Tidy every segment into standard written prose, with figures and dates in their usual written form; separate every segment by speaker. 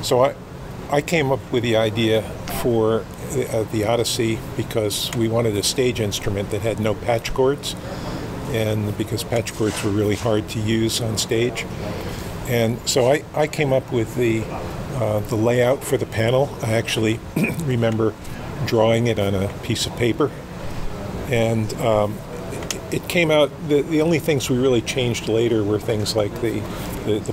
Speaker 1: So I came up with the idea for the Odyssey because we wanted a stage instrument that had no patch chords, and because patch chords were really hard to use on stage. And so I came up with the layout for the panel. I actually remember drawing it on a piece of paper, and it came out. The only things we really changed later were things like the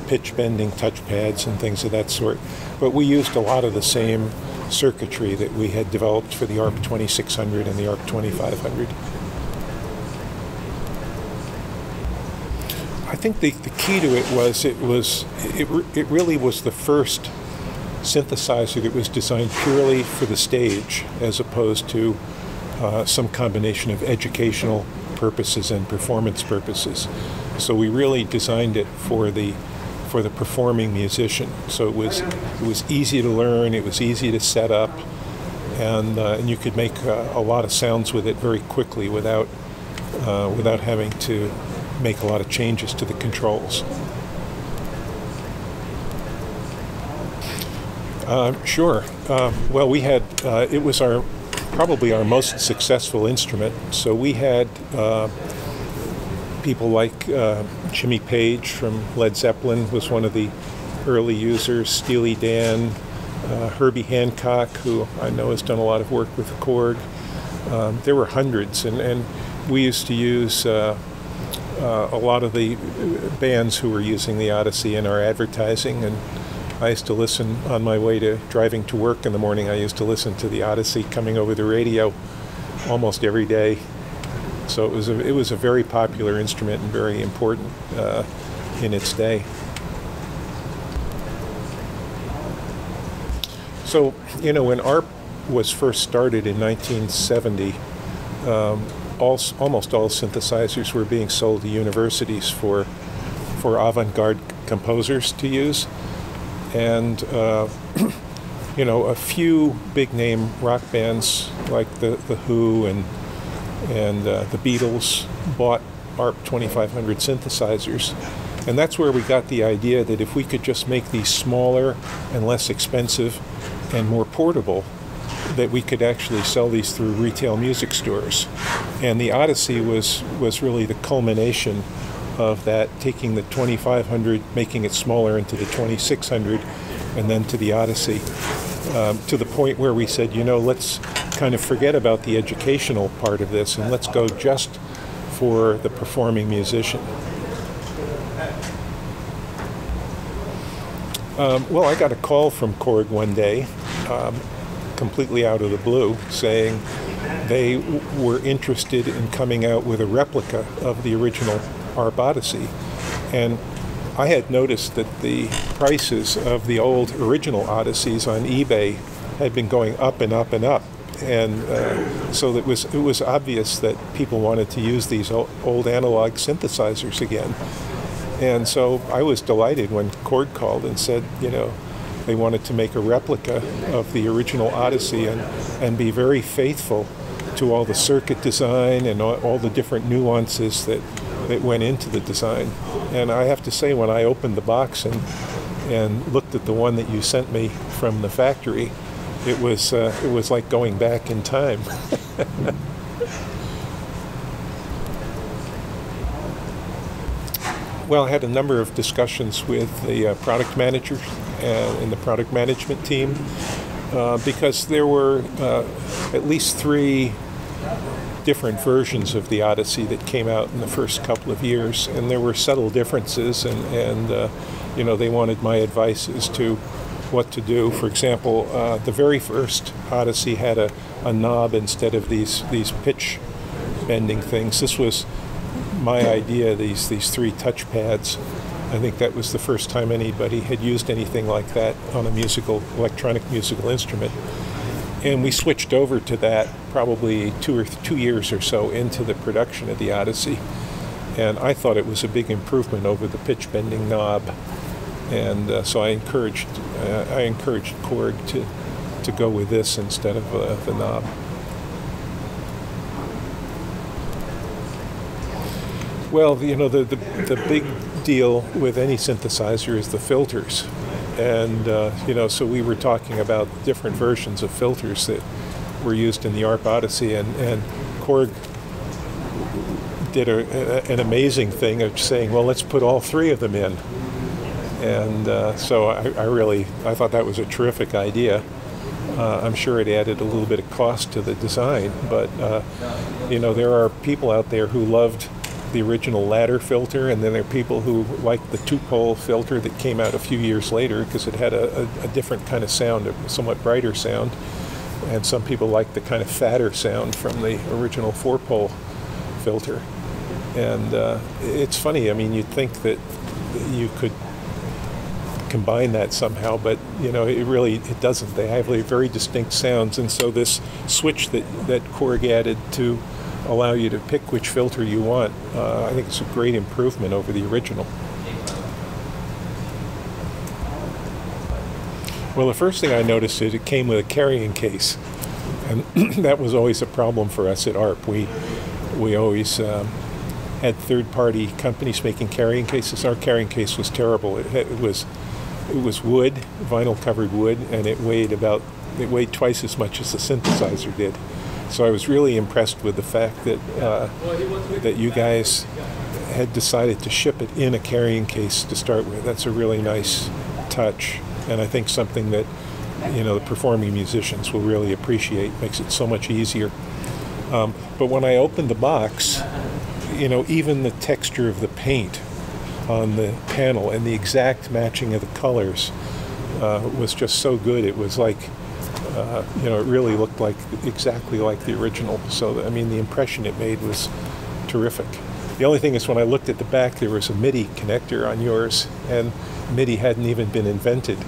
Speaker 1: pitch bending touch pads and things of that sort. But we used a lot of the same circuitry that we had developed for the ARP 2600 and the ARP 2500. I think the key to it really was the first synthesizer that was designed purely for the stage, as opposed to some combination of educational purposes and performance purposes. So we really designed it for the performing musician. So it was easy to learn, it was easy to set up, and you could make a lot of sounds with it very quickly without having to make a lot of changes to the controls. Sure. Well, we had it was probably our most successful instrument. So we had people like Jimmy Page from Led Zeppelin was one of the early users, Steely Dan, Herbie Hancock, who I know has done a lot of work with the KORG. There were hundreds, and we used to use a lot of the bands who were using the Odyssey in our advertising, and I used to listen on my way to driving to work in the morning. I used to listen to the Odyssey coming over the radio almost every day. So it was a very popular instrument and very important in its day. So, you know, when ARP was first started in 1970, almost all synthesizers were being sold to universities for avant-garde composers to use. And, you know, a few big-name rock bands like the Who and the Beatles bought ARP 2500 synthesizers. And that's where we got the idea that if we could just make these smaller and less expensive and more portable, that we could actually sell these through retail music stores. And the Odyssey was really the culmination of that, taking the 2500, making it smaller into the 2600, and then to the Odyssey, to the point where we said, you know, let's kind of forget about the educational part of this and let's go just for the performing musician. Well, I got a call from KORG one day, completely out of the blue, saying they were interested in coming out with a replica of the original ARP Odyssey. And I had noticed that the prices of the old original Odysseys on eBay had been going up and up and up. And so it was obvious that people wanted to use these old analog synthesizers again. And so I was delighted when KORG called and said, you know, they wanted to make a replica of the original Odyssey and be very faithful to all the circuit design and all the different nuances that went into the design. And I have to say, when I opened the box and looked at the one that you sent me from the factory, it was like going back in time. Well, I had a number of discussions with the product manager and the product management team because there were at least 3 different versions of the Odyssey that came out in the first couple of years, and there were subtle differences, and you know, they wanted my advice as to what to do. For example, the very first Odyssey had a knob instead of these pitch bending things. This was my idea, these 3 touch pads. I think that was the first time anybody had used anything like that on a electronic musical instrument. And we switched over to that probably 2 years or so into the production of the Odyssey. And I thought it was a big improvement over the pitch bending knob. And so I encouraged KORG to go with this instead of the knob. Well, you know, the big deal with any synthesizer is the filters. And so we were talking about different versions of filters that were used in the ARP Odyssey, and KORG did an amazing thing of saying, well, let's put all three of them in. And so I thought that was a terrific idea. I'm sure it added a little bit of cost to the design, but there are people out there who loved the original ladder filter, and then there are people who liked the two-pole filter that came out a few years later because it had a different kind of sound, a somewhat brighter sound, and some people liked the kind of fatter sound from the original four-pole filter. And it's funny, I mean, you'd think that you could combine that somehow, but it doesn't. They have very distinct sounds, and so this switch that KORG added to allow you to pick which filter you want, I think it's a great improvement over the original. Well, the first thing I noticed is it came with a carrying case, and that was always a problem for us at ARP. We always had third-party companies making carrying cases. Our carrying case was terrible. It was wood, vinyl-covered wood, and it weighed twice as much as the synthesizer did. So I was really impressed with the fact that you guys had decided to ship it in a carrying case to start with. That's a really nice touch, and I think something that the performing musicians will really appreciate. Makes it so much easier. But when I opened the box, even the texture of the paint on the panel and the exact matching of the colors was just so good. It was like, it really looked exactly like the original. So, I mean, the impression it made was terrific. The only thing is, when I looked at the back, there was a MIDI connector on yours, and MIDI hadn't even been invented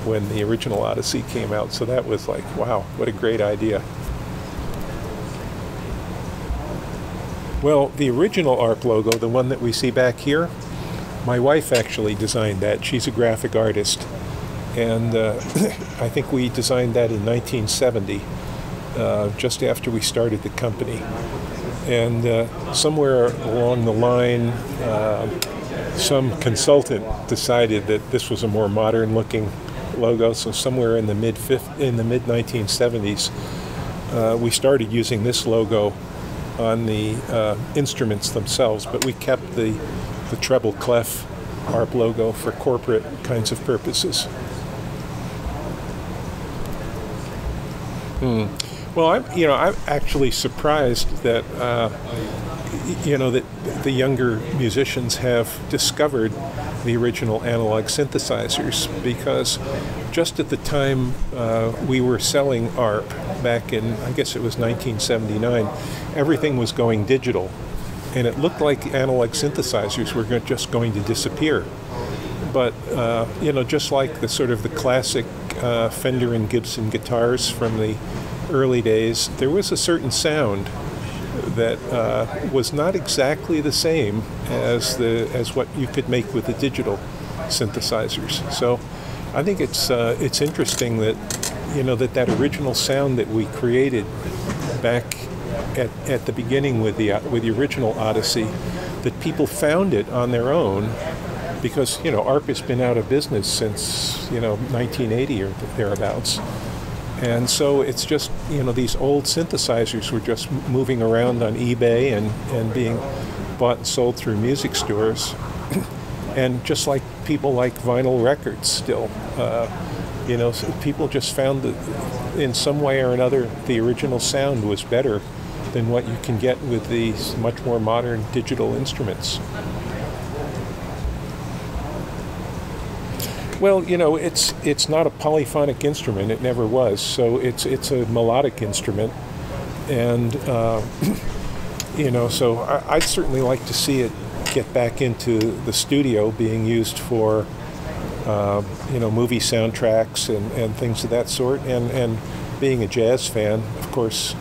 Speaker 1: when the original Odyssey came out. So that was like, wow, what a great idea. Well, the original ARP logo, the one that we see back here, my wife actually designed that. She's a graphic artist, and I think we designed that in 1970, just after we started the company. And somewhere along the line, some consultant decided that this was a more modern-looking logo. So somewhere in the mid-1970s, we started using this logo on the instruments themselves, but we kept the treble clef ARP logo for corporate kinds of purposes. Well, I'm actually surprised that that the younger musicians have discovered the original analog synthesizers, because just at the time we were selling ARP back in, I guess it was 1979, everything was going digital, and it looked like analog synthesizers were just going to disappear. But just like the sort of the classic Fender and Gibson guitars from the early days, there was a certain sound that was not exactly the same as what you could make with the digital synthesizers. So I think it's interesting that that original sound that we created back at the beginning with the original Odyssey, that people found it on their own, because ARP has been out of business since 1980 or thereabouts. And so it's just, these old synthesizers were just moving around on eBay and being bought and sold through music stores. And just like people like vinyl records still, so people just found that in some way or another the original sound was better than what you can get with these much more modern digital instruments. Well, it's not a polyphonic instrument. It never was. So it's a melodic instrument, and so I'd certainly like to see it get back into the studio, being used for movie soundtracks and things of that sort. And being a jazz fan, of course,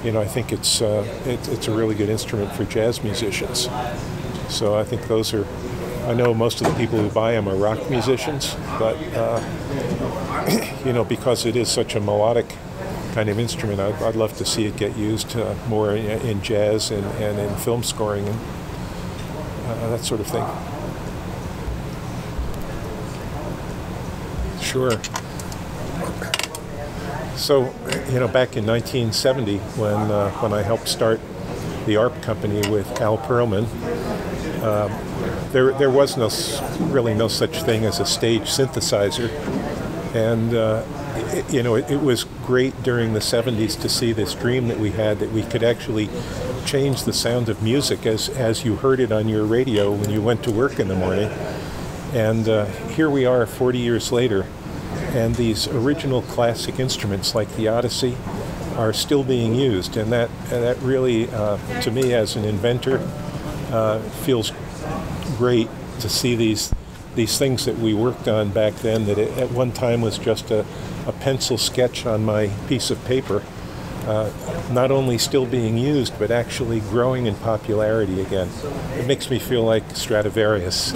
Speaker 1: I think it's a really good instrument for jazz musicians. So I think those are. I know most of the people who buy them are rock musicians, but because it is such a melodic kind of instrument, I'd love to see it get used more in jazz and in film scoring and that sort of thing. Sure. So, back in 1970, when I helped start the ARP company with Al Perlman, there was really no such thing as a stage synthesizer, and it was great during the 70s to see this dream that we had, that we could actually change the sound of music as you heard it on your radio when you went to work in the morning. And here we are 40 years later, and these original classic instruments like the Odyssey are still being used, and that really, to me as an inventor, feels great to see these things that we worked on back then, that at one time was just a pencil sketch on my piece of paper, not only still being used, but actually growing in popularity again. It makes me feel like Stradivarius.